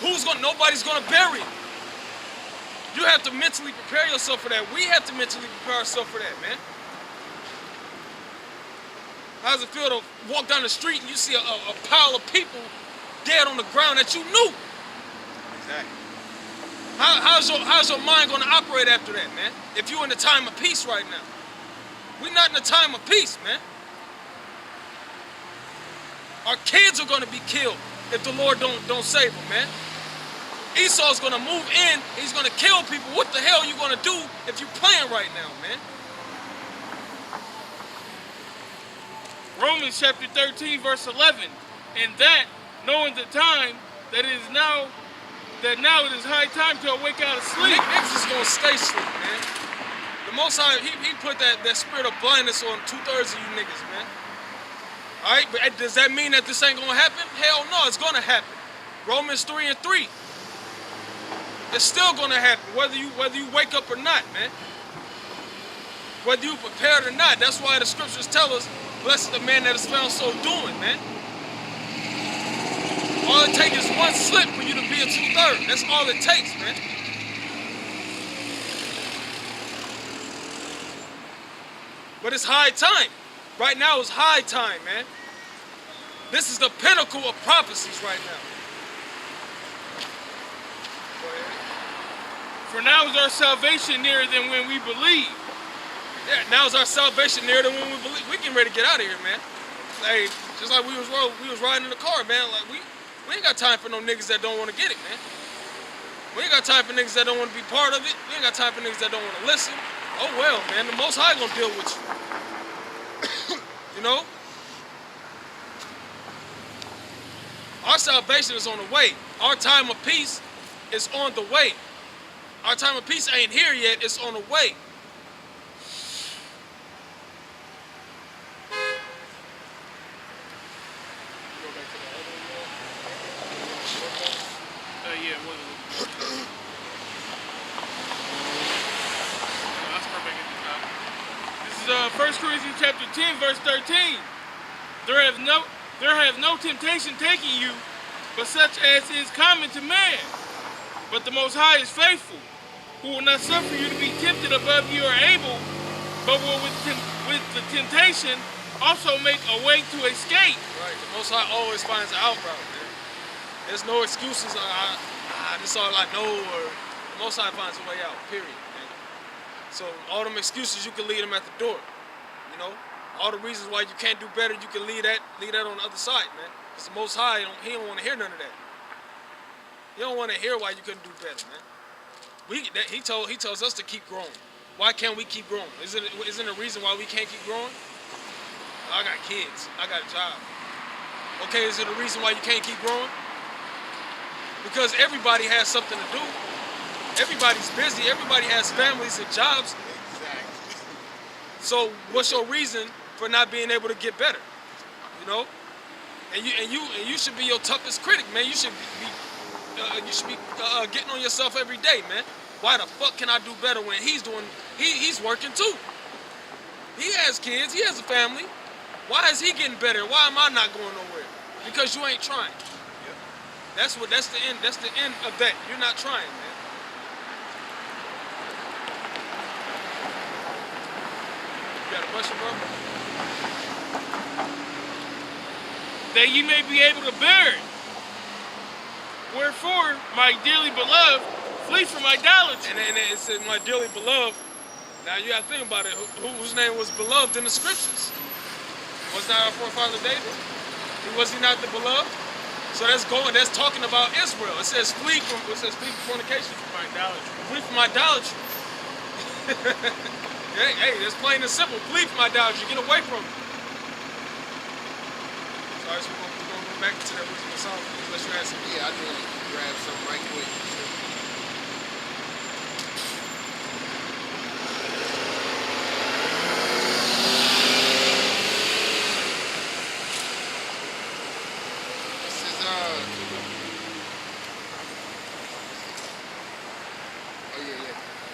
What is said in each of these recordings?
Nobody's gonna bury it. You have to mentally prepare yourself for that. We have to mentally prepare ourselves for that, man. How does it feel to walk down the street and you see a pile of people dead on the ground that you knew? Exactly. How's your mind gonna operate after that, man? If you're in the time of peace right now. We're not in the time of peace, man. Our kids are gonna be killed if the Lord don't save them, man. Esau's gonna move in, he's gonna kill people. What the hell are you gonna do if you're playing right now, man? Romans chapter 13, verse 11. And that, knowing the time, that now it is high time to awake out of sleep. Niggas is gonna stay asleep, man. The Most High, he put that spirit of blindness on 2/3 of you niggas, man. All right, but does that mean that this ain't gonna happen? Hell no, it's gonna happen. Romans 3:3. It's still gonna happen, whether you wake up or not, man. Whether you prepared or not. That's why the scriptures tell us, blessed the man that is found so doing, man. All it takes is one slip for you to be a 2/3. That's all it takes, man. But it's high time. Right now it's high time, man. This is the pinnacle of prophecies right now. For now is our salvation nearer than when we believe. Yeah, now is our salvation nearer than when we believe. We getting ready to get out of here, man. Hey, just like we was riding in the car, man. Like we ain't got time for no niggas that don't want to get it, man. We ain't got time for niggas that don't want to be part of it. We ain't got time for niggas that don't want to listen. Oh well, man. The Most High gonna deal with you. You know? Our salvation is on the way. Our time of peace is on the way. Our time of peace ain't here yet. It's on the way. Yeah, what is it? I'll start back at the top. This is 1 Corinthians chapter 10, verse 13. There have no temptation taking you, but such as is common to man. But the Most High is faithful, who will not suffer you to be tempted above you are able, but will with the temptation also make a way to escape. Right. The Most High always finds an out route, man. There's no excuses. This is all I know, or the Most High finds a way out. Period, man. So all them excuses, you can leave them at the door. You know, all the reasons why you can't do better, you can leave that on the other side, man. Because the Most High, he don't want to hear none of that. He don't want to hear why you couldn't do better, man. He tells us to keep growing. Why can't we keep growing? Isn't a reason why we can't keep growing? I got kids. I got a job. Okay, is it a reason why you can't keep growing? Because everybody has something to do. Everybody's busy. Everybody has families and jobs. Exactly. So what's your reason for not being able to get better? You know? And you should be your toughest critic, man. You should be getting on yourself every day, man. Why the fuck can I do better when he's working too? He has kids. He has a family. Why is he getting better? Why am I not going nowhere? Because you ain't trying. That's the end. That's the end of that. You're not trying, man. You got a question, bro? That ye may be able to bear it. Wherefore, my dearly beloved, flee from idolatry. And it said, my dearly beloved. Now you got to think about it. Whose name was beloved in the scriptures? Was not our forefather David? Was he not the beloved? So that's talking about Israel. It says flee from fornication. From idolatry. Flee from idolatry. hey, that's plain and simple. Flee from idolatry. Get away from it. So we're gonna go back to that original song. Unless you had something. Yeah, I just want to grab something right quick.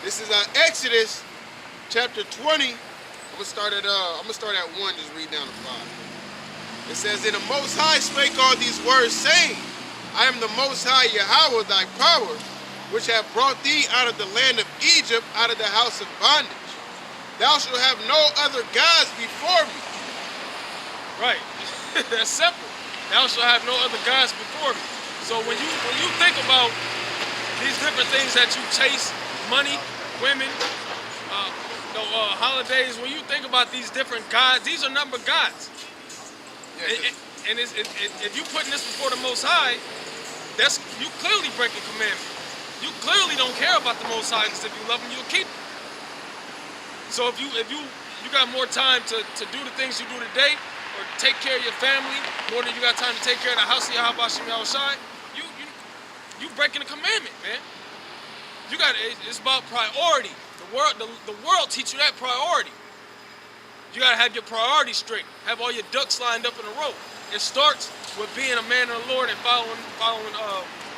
This is Exodus chapter 20. I'm gonna start at 1, just read down to 5. It says, "And the Most High spake all these words, saying, I am the Most High Yahweh, thy power, which have brought thee out of the land of Egypt, out of the house of bondage. Thou shalt have no other gods before me. Right. That's simple. Thou shalt have no other gods before me. So when you think about these different things that you chase, money, women, holidays, when you think about these different gods, these are number gods. Yes, And if you putting this before the Most High, that's you clearly breaking commandment. You clearly don't care about the Most High, because if you love Him, you'll keep Him. So if you got more time to do the things you do today, or take care of your family more than you got time to take care of the house of Yahweh Shem Yahushai, you breaking the commandment, man. It's about priority. The world teach you that priority. You gotta have your priorities straight. Have all your ducks lined up in a row. It starts with being a man of the Lord and following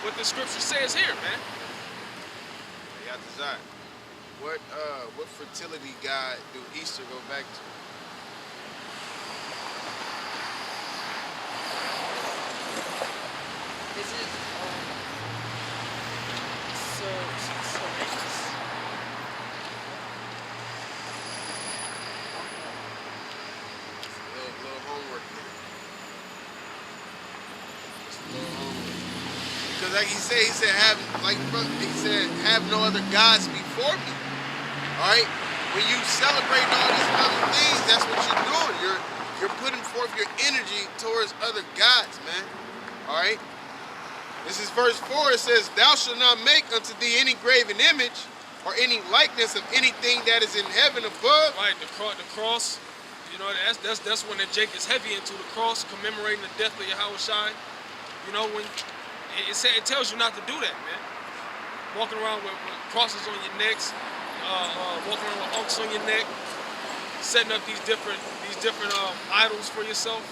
what the scripture says here, man. Yeah, desire. What fertility god do Easter go back to? Is it Serenus? Little homework there. Just a little homework. Because like he said, have no other gods before me. Alright? When you celebrate all these other things, that's what you're doing. You're putting forth your energy towards other gods, man. Alright? This is verse 4. It says, thou shalt not make unto thee any graven image or any likeness of anything that is in heaven above. Right, the cross. You know, that's when the Jake is heavy into the cross, commemorating the death of Yahushua. You know, when it tells you not to do that, man. Walking around with crosses on your necks, walking around with unks on your neck, setting up these different idols for yourself.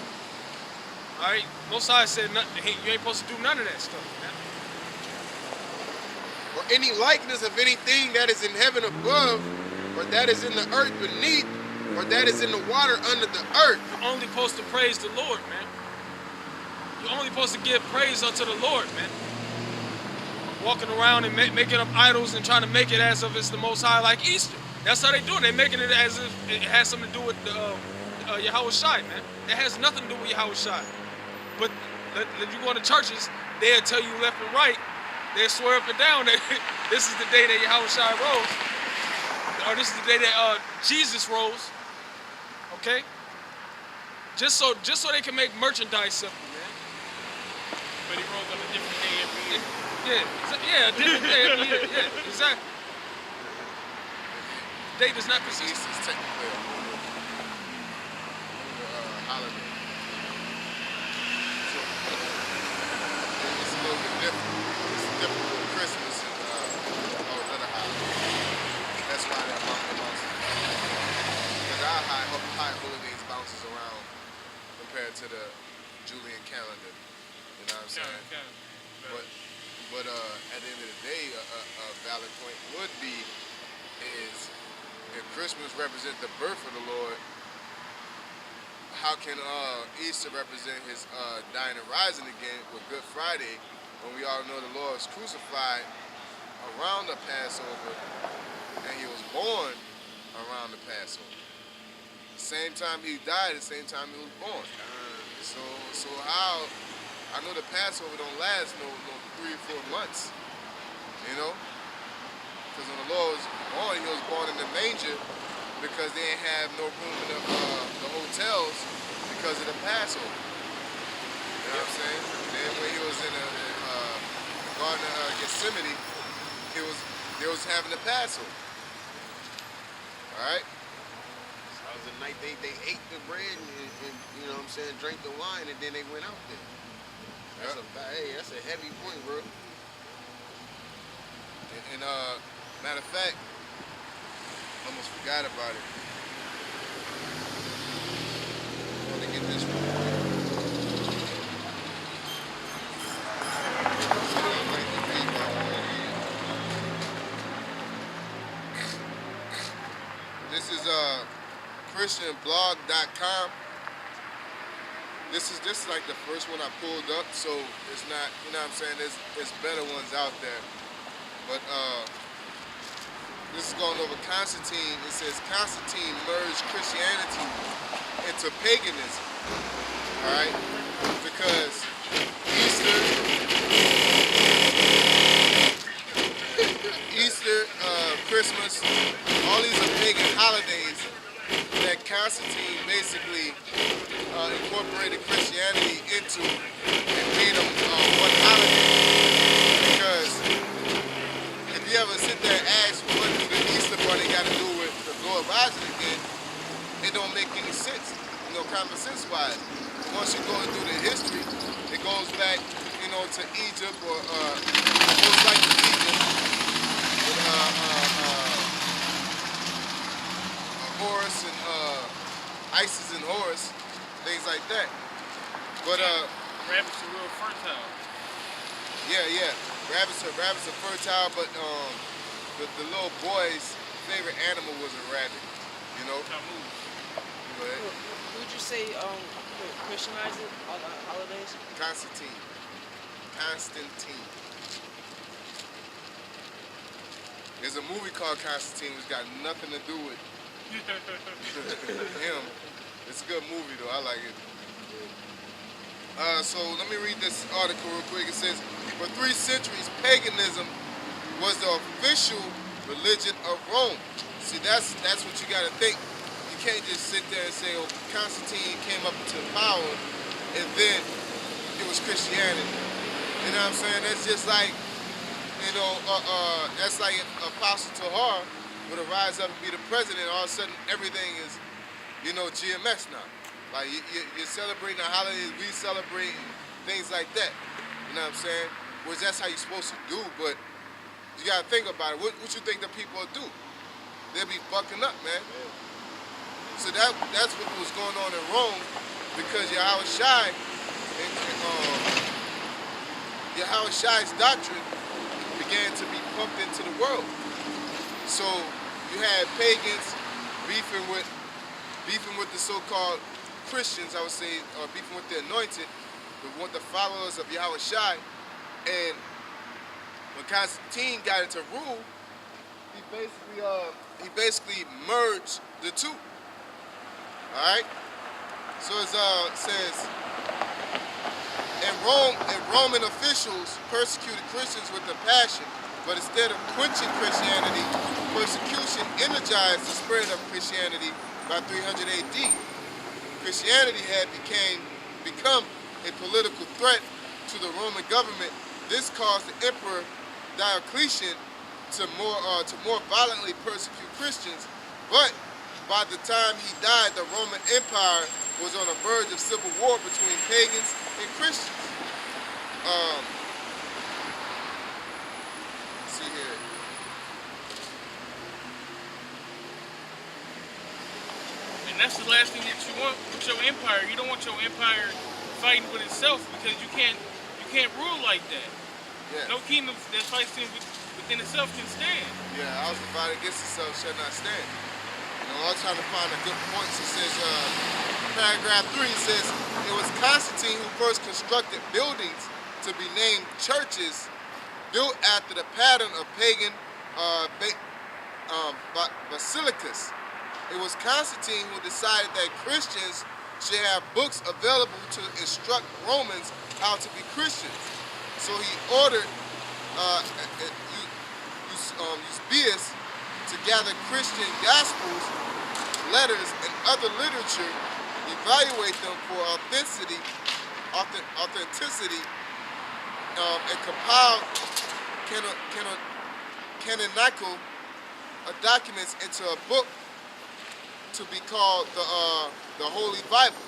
All right, Most High said nothing. You ain't supposed to do none of that stuff, man. Or any likeness of anything that is in heaven above, or that is in the earth beneath, or that is in the water under the earth. You're only supposed to praise the Lord, man. You're only supposed to give praise unto the Lord, man. Walking around and making up idols and trying to make it as if it's the Most High, like Easter. That's how they do it. They're making it as if it has something to do with Yahushua, man. It has nothing to do with Yahushua. But if you go to churches, they'll tell you left and right. They'll swear up and down that this is the day that Yahushua rose, or this is the day that Jesus rose. Okay? Just so they can make merchandise simple, man. But he rose on a different day every year. Yeah, a different day every year. Yeah, exactly. Day does not consist. Easter's technically a holiday. So, it's a little bit different. It's different with Christmas and all those other holidays. That's why that bounces. Because our high holidays bounces around compared to the Julian calendar. You know what I'm saying? But at the end of the day, a valid point would be is if Christmas represents the birth of the Lord, how can Easter represent his dying and rising again with Good Friday, when we all know the Lord was crucified around the Passover and he was born around the Passover. The same time he died, the same time he was born. So how? I know the Passover don't last no 3 or 4 months, you know? Because when the Lord was born, he was born in the manger because they didn't have no room in the hotels because of the Passover. You know what I'm saying? Then when he was in the Garden of Gethsemane, they was having the Passover. All right? So it was the night they ate the bread and you know what I'm saying, drank the wine, and then they went out there. That's a heavy point, bro. And matter of fact, almost forgot about it. I want to get this one. This is ChristianBlog.com. This is like the first one I pulled up, so it's not, you know what I'm saying, there's better ones out there. But this is going over Constantine. It says Constantine merged Christianity into paganism. Alright? Because Easter, Christmas, all these are pagan holidays that Constantine basically incorporated Christianity into and made them one holiday. Because if you ever sit there and ask what do the Easter Bunny got to do with the Lord rising again, it don't make any sense, common sense wise. Once you go through the history, it goes back, to Egypt or most likely Egypt with Horus and Isis and Horus, things like that. But rabbits are real fertile. yeah, rabbits are fertile, but the little boy's favorite animal was a rabbit. Tammuz. Go ahead. Would you say Christianize it, all the holidays? Constantine. There's a movie called Constantine which got nothing to do with him. It's a good movie though, I like it. So let me read this article real quick. It says, for 3 centuries, paganism was the official religion of Rome. See, that's what you gotta think. You can't just sit there and say, oh, Constantine came up to power and then it was Christianity. You know what I'm saying? That's just like, that's like Apostle Tahar would rise up and be the president. All of a sudden, everything is, GMS now. Like, you're celebrating the holidays, we celebrate things like that. You know what I'm saying? Which that's how you're supposed to do, but you gotta think about it. What you think the people will do? They'll be fucking up, man. So that's what was going on in Rome, because Yahweh Shai Yahweh Shai's doctrine began to be pumped into the world. So you had pagans beefing with the so-called Christians, I would say, or beefing with the anointed, with the followers of Yahweh Shai. And when Constantine got into rule, he basically merged the two. All right. So it says, Roman officials persecuted Christians with a passion, but instead of quenching Christianity, persecution energized the spread of Christianity by 300 AD. Christianity had become a political threat to the Roman government. This caused the Emperor Diocletian to more violently persecute Christians. But by the time he died, the Roman Empire was on the verge of civil war between pagans and Christians. Let's see here. And that's the last thing that you want with your empire. You don't want your empire fighting with itself, because you can't rule like that. Yeah. No kingdom that fights within itself can stand. Yeah, house divided against itself shall not stand. I was trying to find a good point. It says, paragraph 3 says, it was Constantine who first constructed buildings to be named churches built after the pattern of pagan basilicas. It was Constantine who decided that Christians should have books available to instruct Romans how to be Christians. So he ordered Eusebius to gather Christian gospels, letters, and other literature, evaluate them for authenticity, and compile canonical documents into a book to be called the Holy Bible.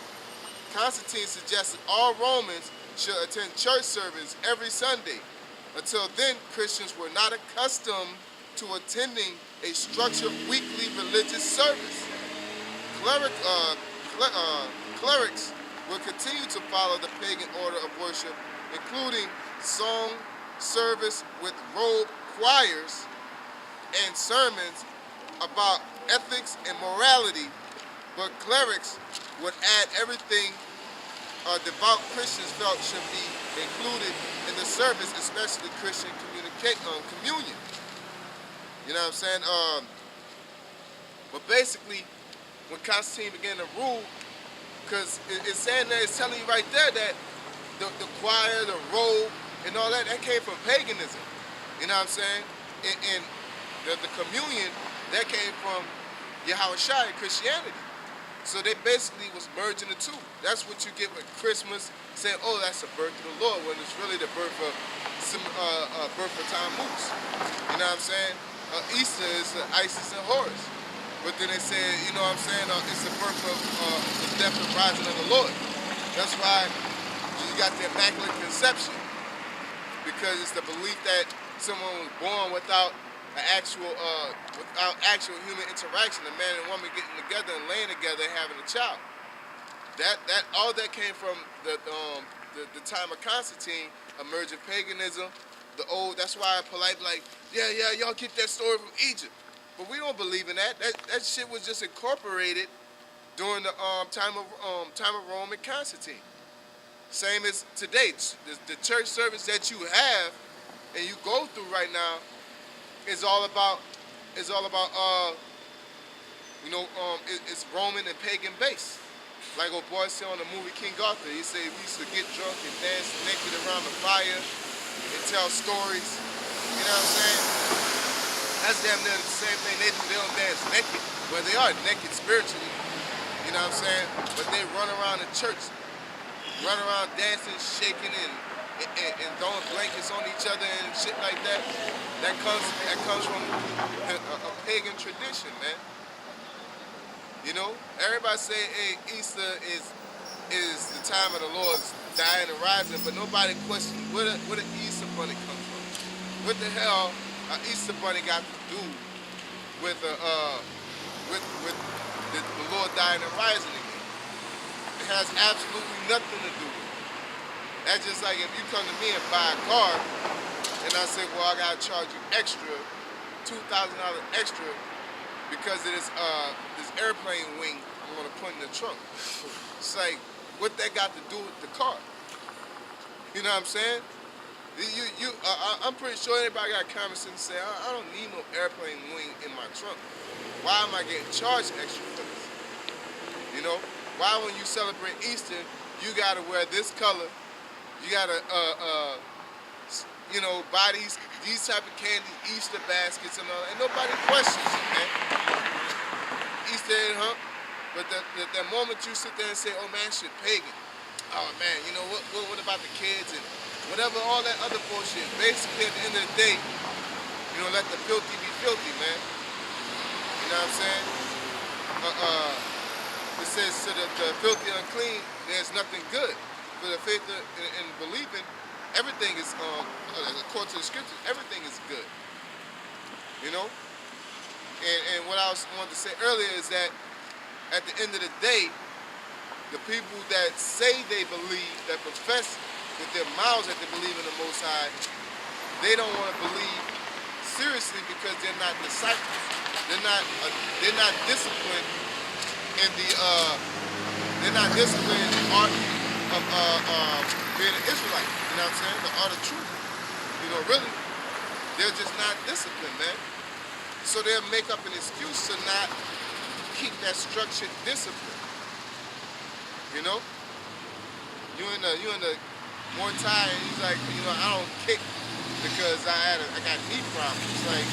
Constantine suggested all Romans should attend church service every Sunday. Until then, Christians were not accustomed to attending a structured weekly religious service. Clerics will continue to follow the pagan order of worship, including song service with robe choirs and sermons about ethics and morality, but clerics would add everything devout Christians felt should be included in the service, especially Christian communion. You know what I'm saying? But basically, when Constantine began to rule, because it's saying that, it's telling you right there that the choir, the robe, and all that, that came from paganism. You know what I'm saying? And the communion, that came from Yahushua, Christianity. So they basically was merging the two. That's what you get with Christmas, saying, oh, that's the birth of the Lord, when it's really the birth of Tammuz. You know what I'm saying? Easter is Isis and Horus. But then they say, you know what I'm saying, it's the birth of the death and rising of the Lord. That's why you got the Immaculate Conception, because it's the belief that someone was born without actual human interaction, a man and woman getting together and laying together and having a child. That all that came from the time of Constantine, emerging paganism, the old. That's why polite like, yeah, y'all get that story from Egypt, but we don't believe in that. That shit was just incorporated during the time of Rome and Constantine. Same as today, the church service that you have and you go through right now is all about it's Roman and pagan based. Like old boy said on the movie King Arthur, he said we used to get drunk and dance naked around the fire and tell stories. You know what I'm saying? That's damn near the same thing they do. They don't dance naked, but they are naked spiritually. You know what I'm saying? But they run around the church, run around dancing, shaking, and throwing blankets on each other and shit like that. That comes from a pagan tradition, man. You know, everybody say, hey, Easter is the time of the Lord's dying and rising, but nobody questions where the Easter bunny come from. What the hell Easter bunny got to do with the Lord dying and rising again? It has absolutely nothing to do with it. That's just like if you come to me and buy a car, and I say, well, I gotta charge you extra, $2,000 extra, because of this airplane wing I'm gonna put in the trunk. It's like, what that got to do with the car? You know what I'm saying? I'm pretty sure anybody got common sense and say, I don't need no airplane wing in my trunk. Why am I getting charged extra for this? You know? Why when you celebrate Easter, you gotta wear this color, you gotta buy these type of candy, Easter baskets and all that, and nobody questions it, man. Easter egg hunt, but the moment you sit there and say, oh man, shit pagan. Oh man, you know what about the kids and whatever, all that other bullshit. Basically at the end of the day, you know, let the filthy be filthy, man. You know what I'm saying? It says to the filthy unclean, there's nothing good. For the faith and believing, everything is, according to the scriptures, everything is good. You know? And what I wanted to say earlier is that at the end of the day, the people that say they believe, that profess with their mouths that they believe in the Most High, they don't want to believe seriously because they're not disciples. They're not disciplined in they're not disciplined in the art of being an Israelite. You know what I'm saying? The art of truth. You know, really, they're just not disciplined, man. So they'll make up an excuse to not keep that structured discipline. You know? You in the more time, he's like, you know, I don't kick because I got knee problems. It's like,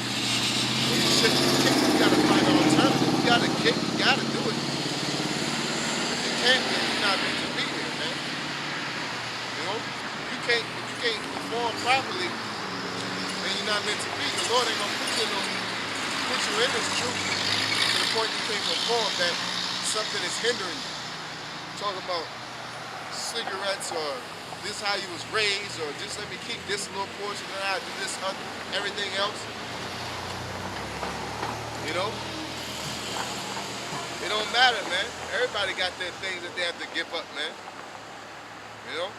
when you shouldn't kick, you gotta find an alternative. You gotta kick, you gotta do it. If you can't, then you're not meant to be here, man. You know? If you can't perform properly, then you're not meant to be. The Lord ain't gonna put you in this truth to the point you can't perform, that something is hindering you. Talking about cigarettes, or this how you was raised, or just let me keep this little portion and I do this other, everything else. You know? It don't matter, man. Everybody got their things that they have to give up, man. You know?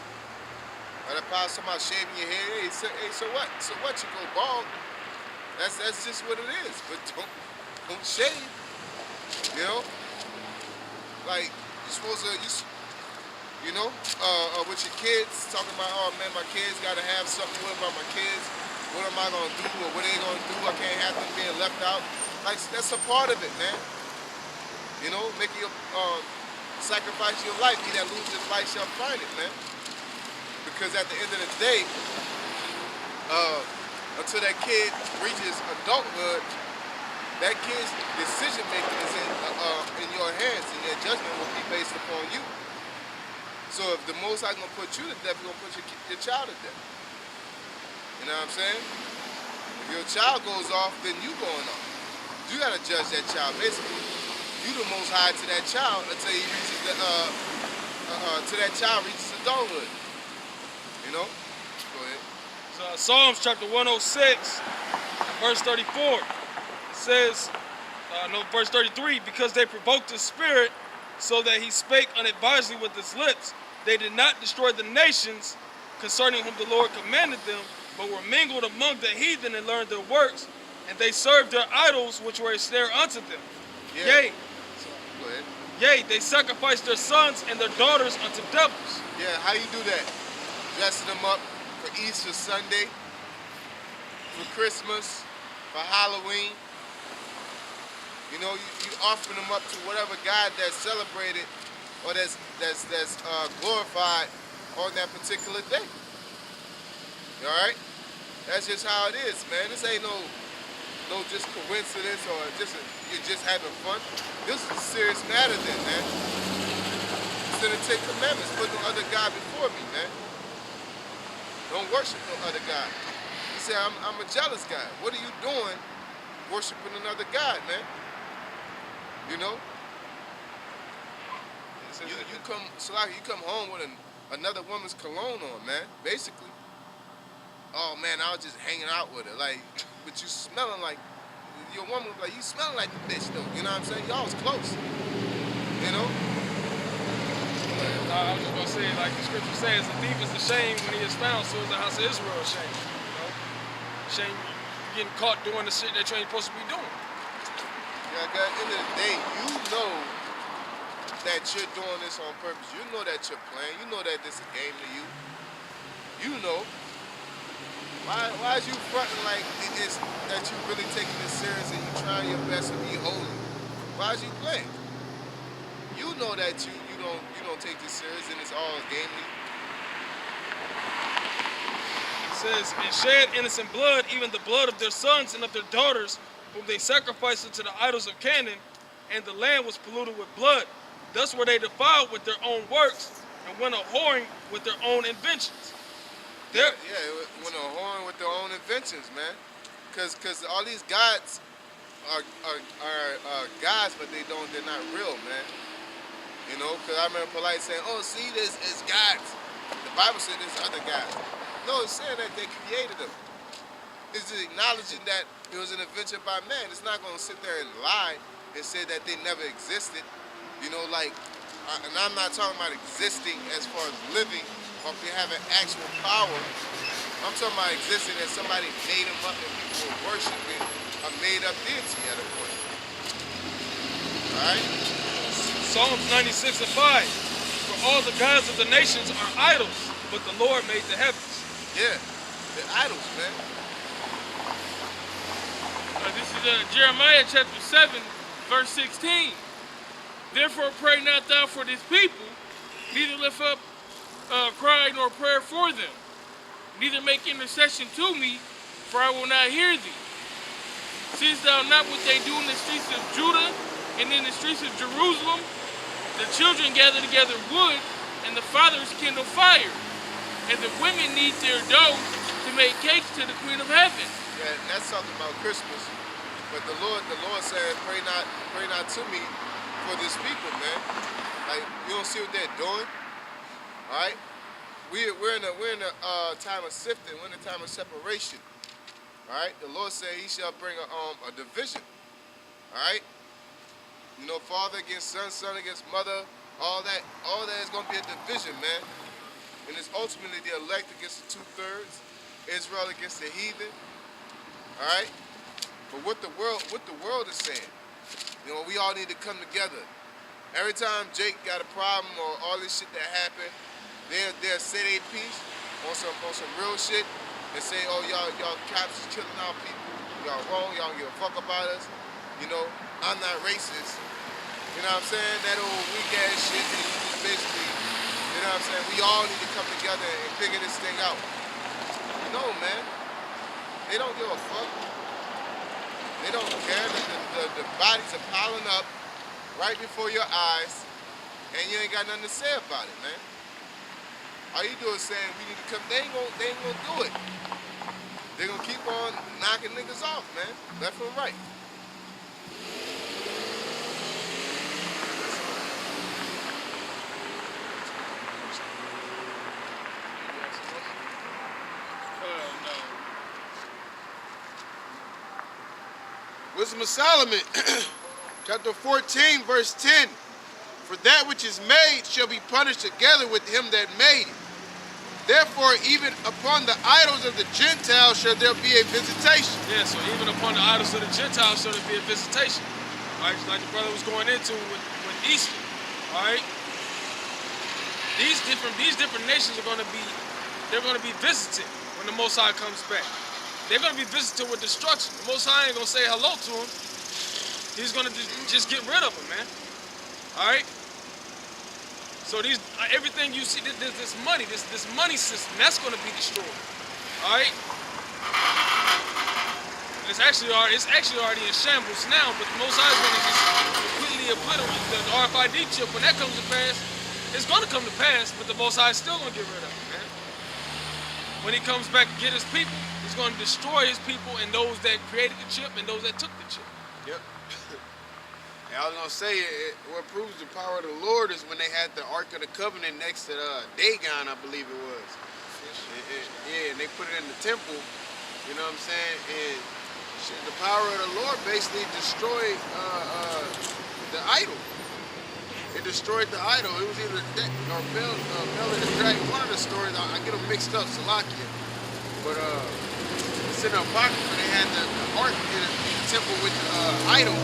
Or the power somebody shaving your head, hey, so what? So what? You go bald. That's just what it is. But don't shave. You know? Like, you're supposed to, You know, with your kids, talking about, oh man, my kids got to have something. What about my kids? What am I going to do, or what are they going to do? I can't have them being left out. Like, that's a part of it, man. You know, making your, sacrifice your life. He that loses his life shall find it, man. Because at the end of the day, until that kid reaches adulthood, that kid's decision making is in your hands, and your judgment will be based upon you. So if the Most High gonna put you to death, He's gonna put your child to death. You know what I'm saying? If your child goes off, then you going off. You gotta judge that child. Basically, you the Most High to that child until he reaches till that child reaches adulthood. You know? Go ahead. So, Psalms chapter 106, verse 34. It says, verse 33, because they provoked his spirit so that he spake unadvisedly with his lips. They did not destroy the nations concerning whom the Lord commanded them, but were mingled among the heathen and learned their works, and they served their idols which were a snare unto them. Yeah. Yea, Go ahead. yea, they sacrificed their sons and their daughters unto devils. Yeah, how you do that? Dressing them up for Easter Sunday, for Christmas, for Halloween. You know, you offering them up to whatever God that's celebrated or that's glorified on that particular day. All right? That's just how it is, man. This ain't no just coincidence or you're just having fun. This is a serious matter then, man. It's in the Ten Commandments. Put no other God before me, man. Don't worship no other God. He said, I'm a jealous God. What are you doing worshiping another God, man? You know? You come home with another woman's cologne on, man, basically. Oh man, I was just hanging out with her, like, but you smelling like, your woman was like, you smelling like the bitch though, you know what I'm saying? Y'all was close, you know? I was just gonna say, like the scripture says, the thief is ashamed when he is found, so is the house of Israel ashamed. You know? Shame you getting caught doing the shit that you ain't supposed to be doing. Yeah, at the end of the day, you know that you're doing this on purpose. You know that you're playing. You know that this is a game to you. You know. Why is you fronting like it's that you really taking this serious and you trying your best to be holy? Why is you playing? You know that you don't take this serious and it's all a game to you. It says, and shed innocent blood, even the blood of their sons and of their daughters, whom they sacrificed unto the idols of Canaan, and the land was polluted with blood. Thus were they defiled with their own works, and went a-whoring with their own inventions. Yeah, went a whoring with their own inventions, man. Cause all these gods are gods, but they're not real, man. You know, cause I remember Polite saying, "Oh, see, this is gods." The Bible said there's other gods. No, it's saying that they created them. It's acknowledging that it was an invention by man. It's not going to sit there and lie and say that they never existed. You know, like, and I'm not talking about existing as far as living or if they have an actual power. I'm talking about existing as somebody made them up and people were worshiping a made-up deity at a point. All right? Psalms 96 and 5. For all the gods of the nations are idols, but the Lord made the heavens. Yeah, they're idols, man. This is Jeremiah chapter 7, verse 16. Therefore pray not thou for this people, neither lift up cry nor prayer for them, neither make intercession to me, for I will not hear thee. Seest thou not what they do in the streets of Judah and in the streets of Jerusalem? The children gather together wood, and the fathers kindle fire, and the women knead their dough to make cakes to the Queen of Heaven. Yeah, that's talking about Christmas. But the Lord said, pray not to me for this people, man. Like, you don't see what they're doing? All right? We're in a time of sifting. We're in a time of separation. All right? The Lord said he shall bring a division. All right? You know, father against son, son against mother, all that is going to be a division, man. And it's ultimately the elect against the 2/3, Israel against the heathen. All right? But what the world is saying, you know, we all need to come together. Every time Jake got a problem or all this shit that happened, they'll say they piece on some real shit and say, oh y'all cops is killing our people, y'all wrong, y'all don't give a fuck about us. You know, I'm not racist. You know what I'm saying? That old weak ass shit that you just basically, you know what I'm saying? We all need to come together and figure this thing out. No, man. They don't give a fuck. They don't care. The bodies are piling up right before your eyes, and you ain't got nothing to say about it, man. All you do is saying we need to come. They ain't gonna do it. They're gonna keep on knocking niggas off, man, left and right. No. Wisdom of Solomon, chapter 14, verse 10. For that which is made shall be punished together with him that made it. Therefore, even upon the idols of the Gentiles shall there be a visitation. Yeah, so even upon the idols of the Gentiles shall there be a visitation. All right, like the brother was going into with Easter. All right, these different nations are going to be visited when the Most High comes back. They're going to be visited with destruction. The Most High ain't going to say hello to them. He's going to just get rid of them, man. All right. So everything you see, this money system, that's going to be destroyed. All right. It's actually already in shambles now, but the Most High is going to just completely obliterate the RFID chip. When that comes to pass, it's going to come to pass, but the Most High is still going to get rid of it, man. When he comes back to get his people, he's going to destroy his people and those that created the chip and those that took the chip. Yep. And I was gonna say, what proves the power of the Lord is when they had the Ark of the Covenant next to Dagon, I believe it was. And they put it in the temple. You know what I'm saying? And the power of the Lord basically destroyed the idol. It destroyed the idol. It was either Deck or Bel of the Dragon. One of the stories, I get them mixed up, Salakia. But it's in the Apocrypha. They had the Ark in the temple with the idol.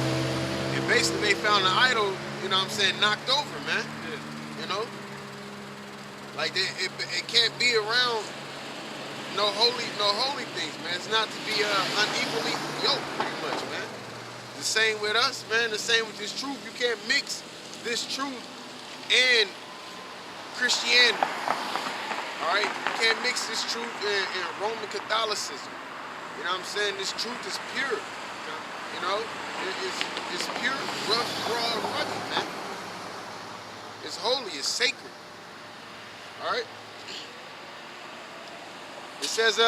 And basically they found the idol, you know what I'm saying, knocked over, man. Yeah. You know? Like it can't be around no holy things, man. It's not to be unequally yoked, pretty much, man. The same with us, man. The same with this truth. You can't mix this truth and Christianity. All right? You can't mix this truth and Roman Catholicism. You know what I'm saying? This truth is pure. You know? It's pure, rough, raw, and rugged, man. It's holy, it's sacred. All right? It says,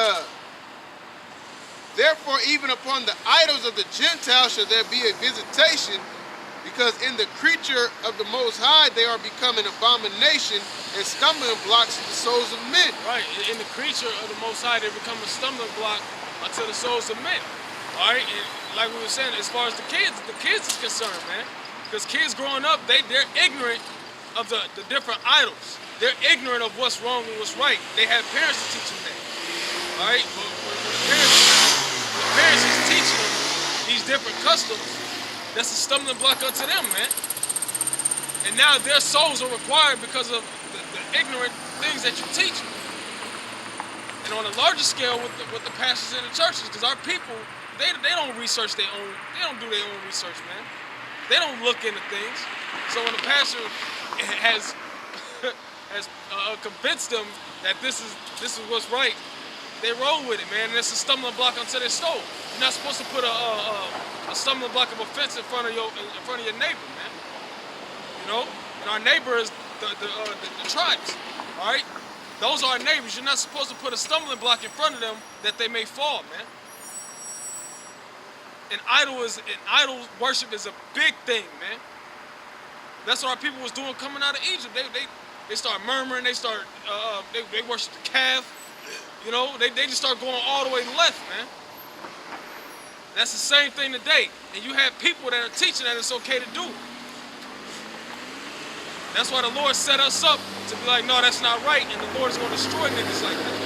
therefore, even upon the idols of the Gentiles shall there be a visitation, because in the creature of the Most High they are become an abomination and stumbling blocks to the souls of men. Right, in the creature of the Most High, they become a stumbling block unto the souls of men. All right, and like we were saying, as far as the kids is concerned, man, because kids growing up, they're ignorant of the different idols. They're ignorant of what's wrong and what's right. They have parents to teach them that. All right, but when the parents is teaching them these different customs, that's a stumbling block unto them, man. And now their souls are required because of the ignorant things that you teach them. And on a larger scale with the pastors in the churches, because our people, they don't research they don't do their own research, man. They don't look into things. So when the pastor has convinced them that this is what's right, they roll with it, man. And it's a stumbling block unto their soul. You're not supposed to put a stumbling block of offense in front of your neighbor, man. You know, and our neighbor is the tribes. All right, those are our neighbors. You're not supposed to put a stumbling block in front of them that they may fall, man. And idol worship is a big thing, man. That's what our people was doing coming out of Egypt. They start murmuring. They start they worship the calf. You know, they just start going all the way left, man. That's the same thing today. And you have people that are teaching that it's okay to do it. That's why the Lord set us up to be like, no, that's not right, and the Lord is going to destroy niggas like that.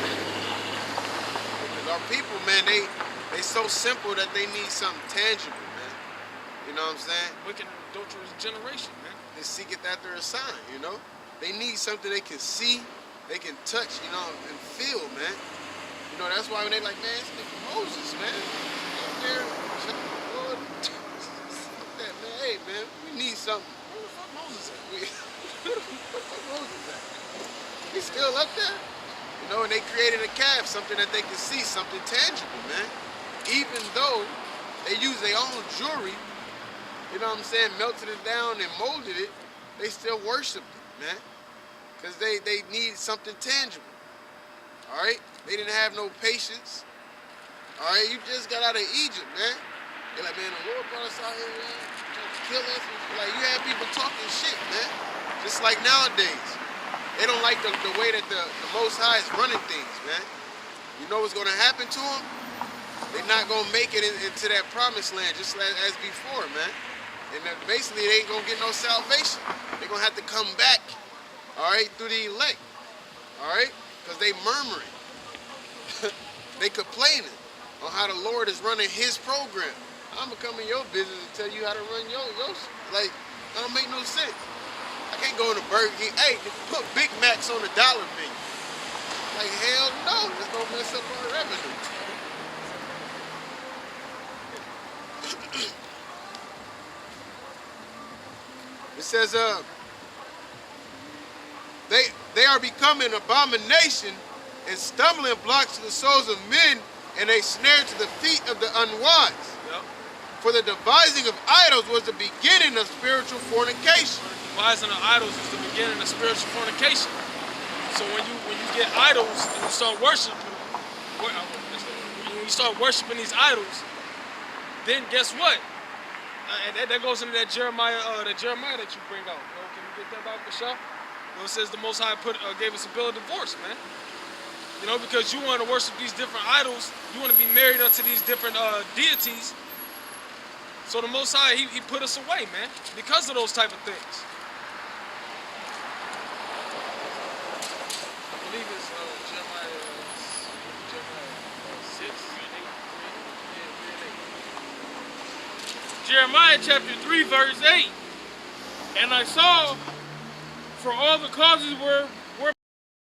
Because our people, man, they so simple that they need something tangible, man. You know what I'm saying? Wicked and adulterous generation, man. that seeketh after a sign, you know? They need something they can see, they can touch, you know, and feel, man. You know, that's why when they like, man, it's nigga Moses, man. Up there, Lord, that, man, hey, man, we need something. Where the fuck Moses at? Where the fuck Moses at? He's still up there? You know, and they created a calf, something that they can see, something tangible, man. Even though they use their own jewelry, you know what I'm saying, melted it down and molded it, they still worshiped it, man. Because they need something tangible. All right? They didn't have no patience. All right? You just got out of Egypt, man. They're like, man, the Lord brought us out here, man, trying to kill us. Like, you have people talking shit, man. Just like nowadays. They don't like the way that the Most High is running things, man. You know what's going to happen to them? They're not going to make it into that promised land just as before, man. And basically, they ain't going to get no salvation. They're going to have to come back, all right, through the elect, all right? Because they murmuring. They complaining on how the Lord is running his program. I'm going to come in your business and tell you how to run your like, that don't make no sense. I can't go to Burger King. Hey, put Big Macs on the dollar menu. Like, hell no. That's going to mess up our revenue. It says, they are becoming an abomination and stumbling blocks to the souls of men and a snare to the feet of the unwise. Yep. For the devising of idols was the beginning of spiritual fornication. Devising of idols is the beginning of spiritual fornication. So when you get idols and you start worshiping, when you start worshiping these idols, then guess what? And that goes into that Jeremiah that you bring out. Can you get that back for sure? It says the Most High gave us a bill of divorce, man. You know, because you want to worship these different idols, you want to be married unto these different deities. So the Most High, he put us away, man, because of those type of things. I believe it's Jeremiah 6, 8. Jeremiah chapter 3, verse 8. And I saw, for all the causes were